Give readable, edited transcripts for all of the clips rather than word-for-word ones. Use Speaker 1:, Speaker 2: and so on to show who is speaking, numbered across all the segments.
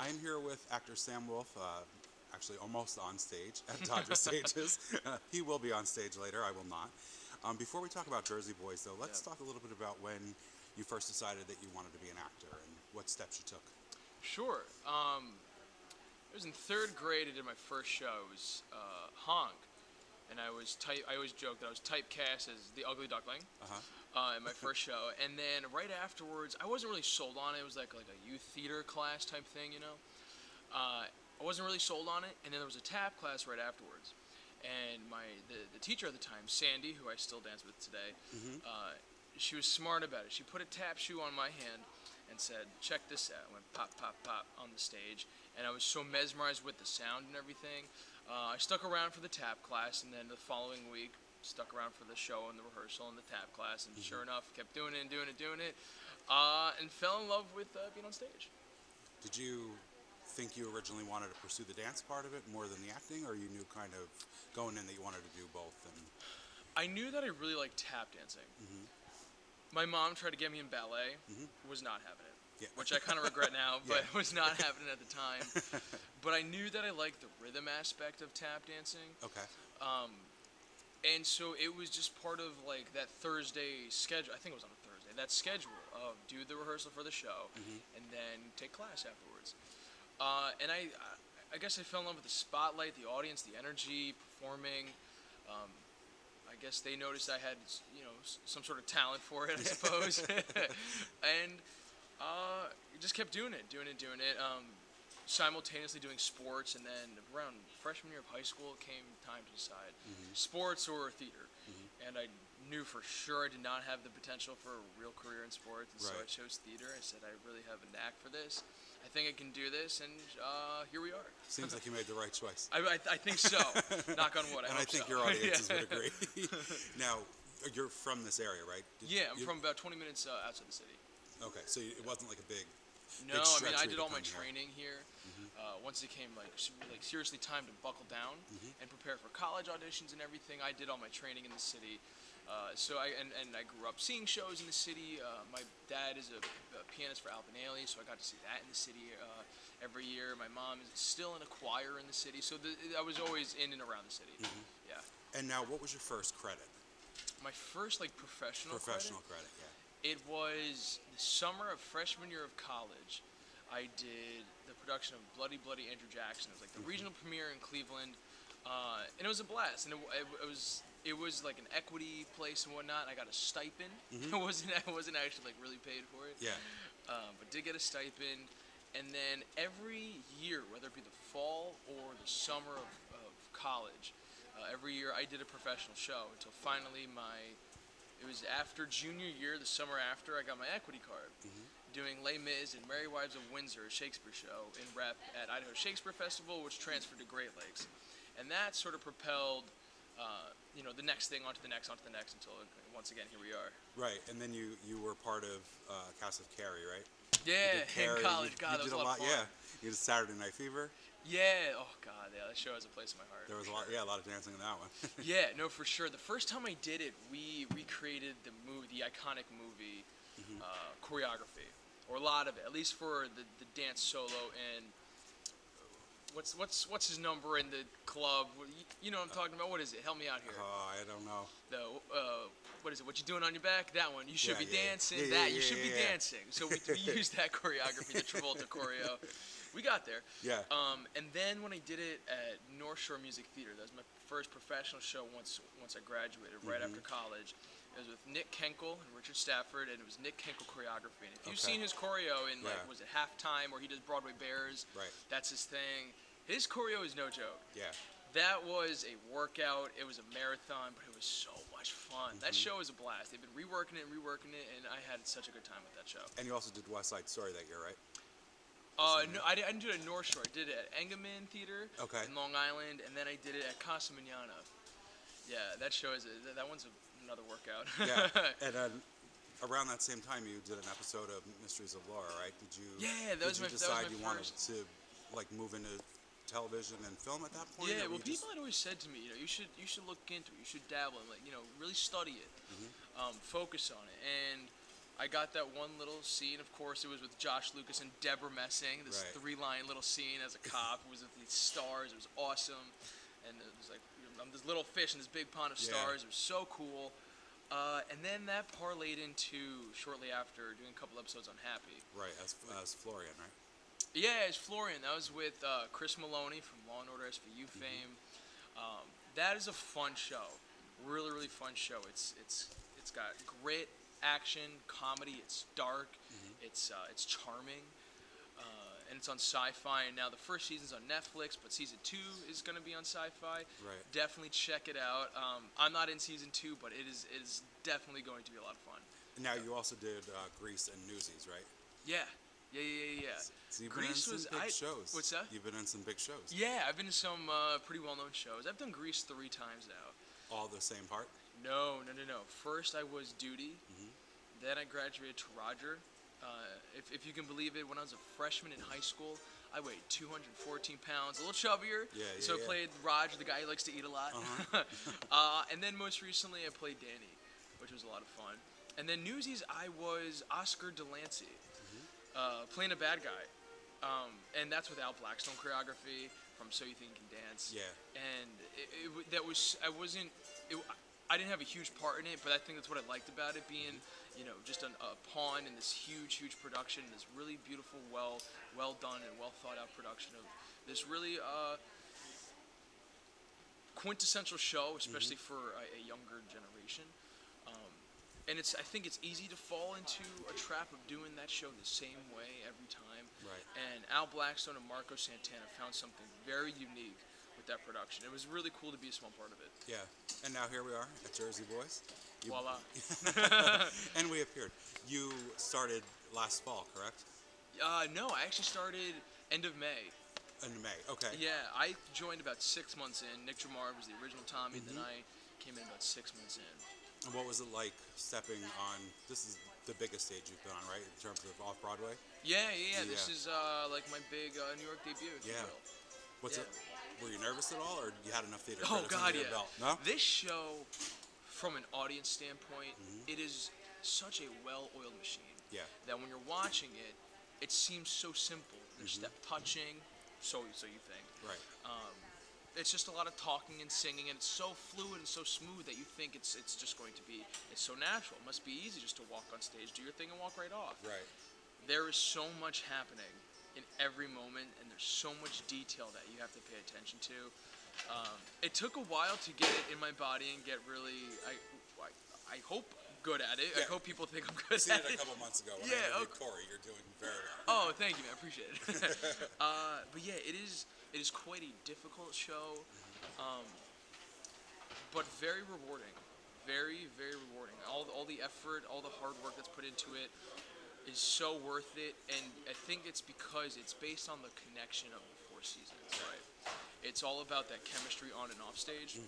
Speaker 1: I am here with actor Sam Wolf, actually almost on stage at Dodger Stages. He will be on stage later, I will not. Before we talk about Jersey Boys, though, let's talk a little bit about when you first decided that you wanted to be an actor and what steps you took.
Speaker 2: Sure. It was in third grade. I did my first show. It was Honk, and I always joke that I was typecast as the ugly duckling in my first show. And then right afterwards, I wasn't really sold on it. It was like a youth theater class type thing, you know. I wasn't really sold on it. And then there was a tap class right afterwards. And the teacher at the time, Sandy, who I still dance with today, she was smart about it. She put a tap shoe on my hand and said, "Check this out." I went pop, pop, pop on the stage, and I was so mesmerized with the sound and everything. I stuck around for the tap class, and then the following week, stuck around for the show and the rehearsal and the tap class, and sure enough, kept doing it, and fell in love with being on stage.
Speaker 1: Did you think you originally wanted to pursue the dance part of it more than the acting, or you knew kind of going in that you wanted to do both? And
Speaker 2: I knew that I really liked tap dancing. My mom tried to get me in ballet, was not having it.
Speaker 1: Yeah.
Speaker 2: Which I kind of regret now, but was not happening at the time. But I knew that I liked the rhythm aspect of tap dancing.
Speaker 1: Okay.
Speaker 2: And so it was just part of like that Thursday schedule. I think it was on a Thursday. That schedule of do the rehearsal for the show and then take class afterwards. And I guess I fell in love with the spotlight, the audience, the energy, performing. I guess they noticed I had, some sort of talent for it, I suppose. And just kept doing it. Simultaneously doing sports, and then around freshman year of high school, it came time to decide sports or theater. And I knew for sure I did not have the potential for a real career in sports, and so I chose theater. I said, I really have a knack for this. I think I can do this, and here we are.
Speaker 1: Seems like you made the right choice.
Speaker 2: I think so. Knock on wood.
Speaker 1: And I think your audiences would agree. Now, you're from this area, right?
Speaker 2: I'm from about 20 minutes outside the city.
Speaker 1: Okay, so it wasn't like a big.
Speaker 2: No, I mean I did all my training here. Once it came like seriously time to buckle down and prepare for college auditions and everything, I did all my training in the city. So I grew up seeing shows in the city. My dad is a pianist for Alvin Ailey, so I got to see that in the city every year. My mom is still in a choir in the city, so I was always in and around the city. Yeah.
Speaker 1: And now, what was your first credit?
Speaker 2: My first professional
Speaker 1: credit, yeah.
Speaker 2: It was the summer of freshman year of college. I did the production of Bloody Bloody Andrew Jackson. It was like the regional premiere in Cleveland, and it was a blast. And it was like an equity place and whatnot. I got a stipend. I wasn't actually like really paid for it.
Speaker 1: Yeah.
Speaker 2: But did get a stipend. And then every year, whether it be the fall or the summer of college, every year I did a professional show until finally it was after junior year, the summer after, I got my equity card. Doing Les Mis and Merry Wives of Windsor, a Shakespeare show in rep at Idaho Shakespeare Festival, which transferred to Great Lakes. And that sort of propelled, the next thing onto the next until once again, here we are.
Speaker 1: Right, and then you were part of Cast of Carrie, right?
Speaker 2: Yeah, in college. God, that was a lot of fun.
Speaker 1: Yeah, you did Saturday Night Fever.
Speaker 2: Yeah, oh God, yeah, that show has a place in my heart.
Speaker 1: There was a lot of dancing in that one.
Speaker 2: Yeah, no, for sure. The first time I did it, we recreated the iconic movie choreography, or a lot of it, at least for the dance solo. And what's his number in the club? You know what I'm talking about? What is it? Help me out here.
Speaker 1: Oh, I don't know.
Speaker 2: What is it? What you doing on your back? That one. You should be dancing. You should be dancing. So we used that choreography, the Travolta choreo. We got there.
Speaker 1: Yeah.
Speaker 2: And then when I did it at North Shore Music Theater, that was my first professional show once I graduated, right after college. It was with Nick Kenkel and Richard Stafford, and it was Nick Kenkel choreography. And if you've seen his choreo in was it Halftime, or he does Broadway Bears? Right. That's his thing. His choreo is no joke.
Speaker 1: Yeah.
Speaker 2: That was a workout. It was a marathon, but it was so much fun. That show is a blast. They've been reworking it, and I had such a good time with that show.
Speaker 1: And you also did West Side Story that year, right?
Speaker 2: No, I didn't do it at North Shore. I did it at Engelman Theater in Long Island, and then I did it at Casa Manana. Yeah, that show that one's another workout.
Speaker 1: Yeah, and around that same time, you did an episode of Mysteries of Laura, right? Did you?
Speaker 2: Yeah, that was my first.
Speaker 1: Did you decide you wanted to move into television and film at that point?
Speaker 2: Yeah, well, people had always said to me, you should look into it. You should dabble and really study it, focus on it, and I got that one little scene. Of course, it was with Josh Lucas and Deborah Messing. This
Speaker 1: Right.
Speaker 2: 3-line little scene as a cop. It was with these stars. It was awesome, and it was like I'm this little fish in this big pond of
Speaker 1: Yeah.
Speaker 2: stars. It was so cool. And then that parlayed into shortly after doing a couple episodes on Happy.
Speaker 1: Right, as Florian, right?
Speaker 2: Yeah, it's Florian. That was with Chris Maloney from Law and Order SVU fame. That is a fun show, really, really fun show. It's got grit, action, comedy. It's dark. It's charming, and it's on Sci-Fi. And now the first season's on Netflix, but season 2 is going to be on Sci-Fi.
Speaker 1: Right.
Speaker 2: Definitely check it out. I'm not in season 2, but it is definitely going to be a lot of fun.
Speaker 1: Now you also did Grease and Newsies, right?
Speaker 2: Yeah.
Speaker 1: So you've been in some big shows.
Speaker 2: What's that?
Speaker 1: You've been in some big shows.
Speaker 2: Yeah, I've been to some pretty well-known shows. I've done Grease 3 times now.
Speaker 1: All the same part?
Speaker 2: No. First, I was Duty. Then I graduated to Roger. If you can believe it, when I was a freshman in high school, I weighed 214 pounds, a little chubbier. So I played Roger, the guy who likes to eat a lot. And then most recently, I played Danny, which was a lot of fun. And then Newsies, I was Oscar Delancey, playing a bad guy. And that's with Al Blackstone choreography from So You Think You Can Dance.
Speaker 1: Yeah.
Speaker 2: And I didn't have a huge part in it, but I think that's what I liked about it, being, just a pawn in this huge production, this really beautiful, well done and well thought out production of this really quintessential show, especially for a younger generation. And I think it's easy to fall into a trap of doing that show the same way every time.
Speaker 1: Right.
Speaker 2: And Al Blackstone and Marco Santana found something very unique with that production. It was really cool to be a small part of it.
Speaker 1: Yeah. And now here we are at Jersey Boys.
Speaker 2: Voila.
Speaker 1: And we appeared. You started last fall, correct?
Speaker 2: No, I actually started end of May.
Speaker 1: In May, okay.
Speaker 2: Yeah, I joined about 6 months in. Nick Jamar was the original Tommy, and then I came in about 6 months in.
Speaker 1: And what was it like stepping on, this is the biggest stage you've been on, right, in terms of Off-Broadway?
Speaker 2: Yeah. This is like my big New York debut, if you will.
Speaker 1: What's it? Were you nervous at all, or you had enough theater
Speaker 2: Oh,
Speaker 1: credits
Speaker 2: God,
Speaker 1: under your
Speaker 2: yeah.
Speaker 1: belt? No?
Speaker 2: This show, from an audience standpoint, it is such a well-oiled machine.
Speaker 1: Yeah.
Speaker 2: That when you're watching it, it seems so simple. There's step touching, so you think.
Speaker 1: Right.
Speaker 2: It's just a lot of talking and singing, and it's so fluid and so smooth that you think it's just going to be, it's so natural. It must be easy just to walk on stage, do your thing, and walk right off.
Speaker 1: Right.
Speaker 2: There is so much happening in every moment, and there's so much detail that you have to pay attention to. It took a while to get it in my body and get really, I hope, good at it.
Speaker 1: Yeah.
Speaker 2: I hope people think I'm good
Speaker 1: I seen
Speaker 2: at
Speaker 1: it
Speaker 2: it.
Speaker 1: a couple months ago when
Speaker 2: Yeah,
Speaker 1: I interviewed Corey. You're doing very
Speaker 2: Oh,
Speaker 1: well.
Speaker 2: thank you, man. I appreciate it. But yeah, it is quite a difficult show, but very rewarding. Very, very rewarding. All the effort, all the hard work that's put into it is so worth it, and I think it's because it's based on the connection of the 4 seasons, right? It's all about that chemistry on and off stage.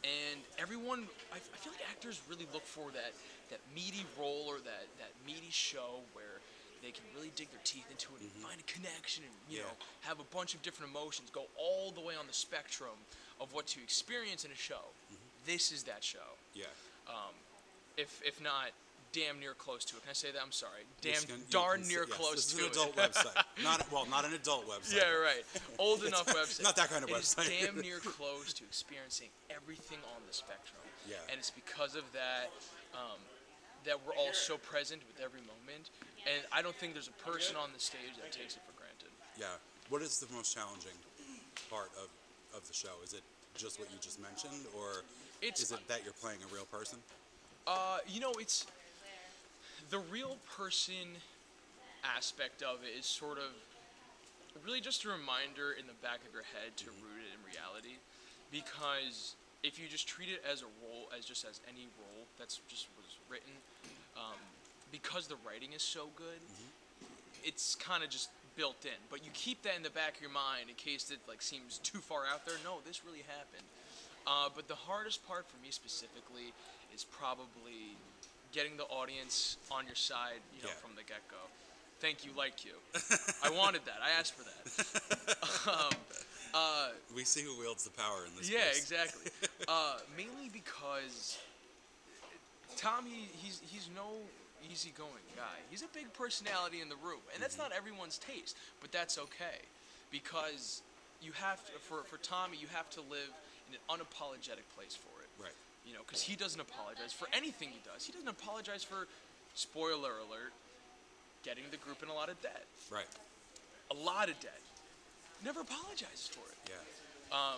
Speaker 2: And everyone, I feel like actors really look for that meaty role or that meaty show where they can really dig their teeth into it and find a connection and, you know, have a bunch of different emotions, go all the way on the spectrum of what to experience in a show. This is that show.
Speaker 1: Yeah.
Speaker 2: If not damn near close to it. Can I say that? I'm sorry.
Speaker 1: Darn
Speaker 2: Near close to it.
Speaker 1: It's an adult website. Not an adult website.
Speaker 2: Yeah, right. Old enough website.
Speaker 1: Not that kind of
Speaker 2: it
Speaker 1: website.
Speaker 2: It is damn near close to experiencing everything on the spectrum.
Speaker 1: Yeah.
Speaker 2: And it's because of that that we're all so present with every moment. And I don't think there's a person on the stage that takes it for granted.
Speaker 1: Yeah. What is the most challenging part of the show? Is it just what you just mentioned, or is it that you're playing a real person?
Speaker 2: It's the real person aspect of it is sort of really just a reminder in the back of your head to root it in reality, because if you just treat it as a role, as any role that's just was written, because the writing is so good, it's kind of just built in. But you keep that in the back of your mind in case it seems too far out there. No, this really happened. But the hardest part for me specifically is probably getting the audience on your side, from the get-go. Thank you, like you. I wanted that. I asked for that.
Speaker 1: We see who wields the power in this.
Speaker 2: Yeah,
Speaker 1: place.
Speaker 2: exactly. Mainly because Tom, he's no easygoing guy. He's a big personality in the room, and that's not everyone's taste, but that's okay, because you have to, for Tommy, you have to live in an unapologetic place for it.
Speaker 1: Right.
Speaker 2: You know, because he doesn't apologize for anything he does. He doesn't apologize for, spoiler alert, getting the group in a lot of debt.
Speaker 1: Right.
Speaker 2: A lot of debt. Never apologizes for it.
Speaker 1: Yeah.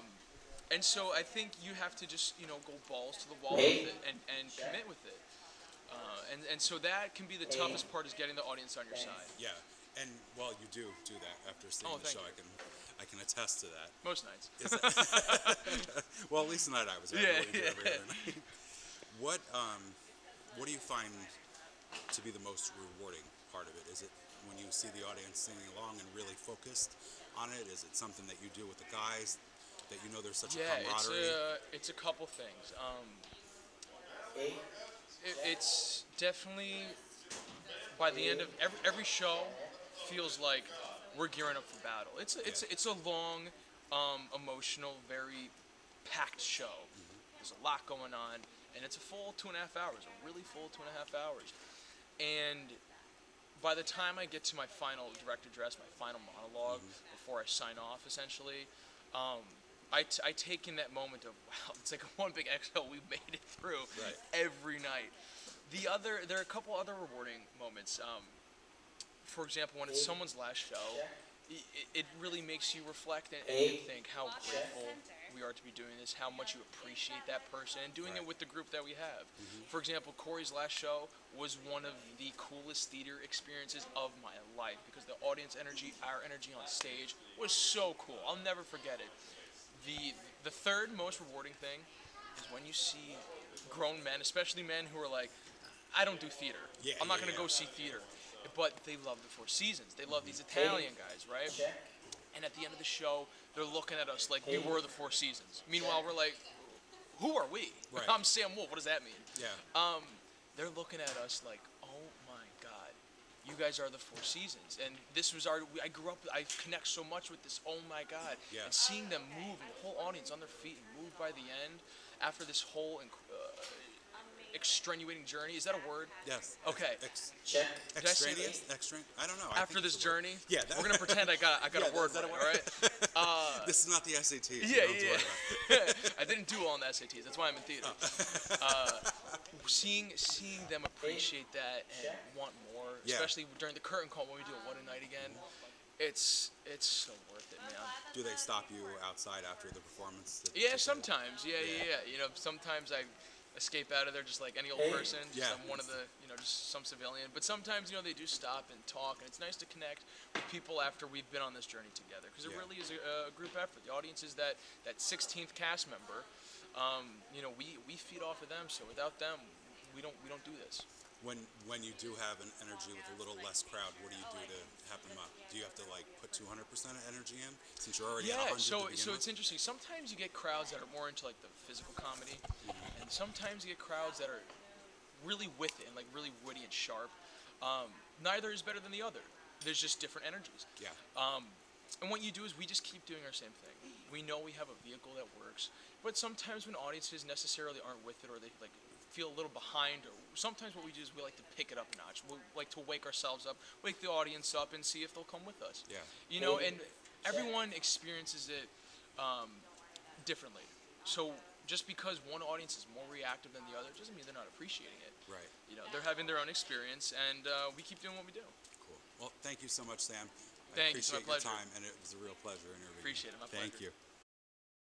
Speaker 2: And so I think you have to just, you know, go balls to the wall with it and commit with it. And so that can be the toughest part, is getting the audience on your side.
Speaker 1: Yeah. And well, you do that after seeing the show.
Speaker 2: You.
Speaker 1: I can attest to that.
Speaker 2: Most nights.
Speaker 1: Well, at least the night I was there. Every other night. What do you find to be the most rewarding part of it? Is it when you see the audience singing along and really focused on it? Is it something that you do with the guys that you know there's such a camaraderie?
Speaker 2: It's a couple things. It's definitely, by the end of every show, feels like we're gearing up for battle. It's a long, emotional, very packed show. There's a lot going on, and it's a full 2.5 hours, a really full 2.5 hours. And by the time I get to my final direct address, my final monologue, before I sign off, essentially, I take in that moment of, wow, it's like one big exhale, we made it through every night. There are a couple other rewarding moments. For example, when it's someone's last show, it really makes you reflect and think how grateful we are to be doing this, how much you appreciate that person, and doing it with the group that we have. For example, Corey's last show was one of the coolest theater experiences of my life, because the audience energy, our energy on stage, was so cool. I'll never forget it. The third most rewarding thing is when you see grown men, especially men who are like, I don't do theater. I'm not going to go see theater. But they love the Four Seasons. They love these Italian guys, right? And at the end of the show, they're looking at us like we were the Four Seasons. Meanwhile, we're like, who are we?
Speaker 1: Right.
Speaker 2: I'm Sam Wolf. What does that mean?
Speaker 1: Yeah.
Speaker 2: They're looking at us like, oh my God, you guys are the Four Seasons. And this was I grew up, I connect so much with this, oh my God.
Speaker 1: Yeah.
Speaker 2: And seeing them move, and the whole audience on their feet and move by the end, after this whole extenuating journey. Is that a word?
Speaker 1: Yes.
Speaker 2: Okay.
Speaker 1: Extraneous? I don't know.
Speaker 2: After this journey?
Speaker 1: Yeah.
Speaker 2: We're going to pretend I got a word right, all right?
Speaker 1: This is not the SATs.
Speaker 2: Yeah. I didn't do well on the SATs. That's why I'm in theater. Seeing them appreciate that and want more, especially during the curtain call when we do a What a Night again, it's so worth it, man.
Speaker 1: Do they stop you outside after the performance?
Speaker 2: Yeah, sometimes. Yeah. You know, sometimes I escape out of there just like any old person. Just I'm one of the, just some civilian. But sometimes, they do stop and talk, and it's nice to connect with people after we've been on this journey together, because it really is a group effort. The audience is that 16th cast member. We feed off of them, so without them, we don't do this.
Speaker 1: When you do have an energy with a little less crowd, what do you do to have them up? Do you have to put 200% of energy in, since you're already at 100?
Speaker 2: So it's interesting. Sometimes you get crowds that are more into the physical comedy, and sometimes you get crowds that are really with it and really witty and sharp. Neither is better than the other. There's just different energies.
Speaker 1: Yeah.
Speaker 2: And what you do is we just keep doing our same thing. We know we have a vehicle that works, but sometimes when audiences necessarily aren't with it, or they feel a little behind, or sometimes what we do is we like to pick it up a notch. We like to wake ourselves up, wake the audience up, and see if they'll come with us.
Speaker 1: Yeah.
Speaker 2: And everyone experiences it differently. So just because one audience is more reactive than the other doesn't mean they're not appreciating it.
Speaker 1: Right.
Speaker 2: They're having their own experience, and we keep doing what we do.
Speaker 1: Cool. Well, thank you so much, Sam.
Speaker 2: Thank you.
Speaker 1: I appreciate
Speaker 2: It's my pleasure.
Speaker 1: your time, and it was a real pleasure interviewing you.
Speaker 2: Appreciate it. My pleasure.
Speaker 1: Thank you.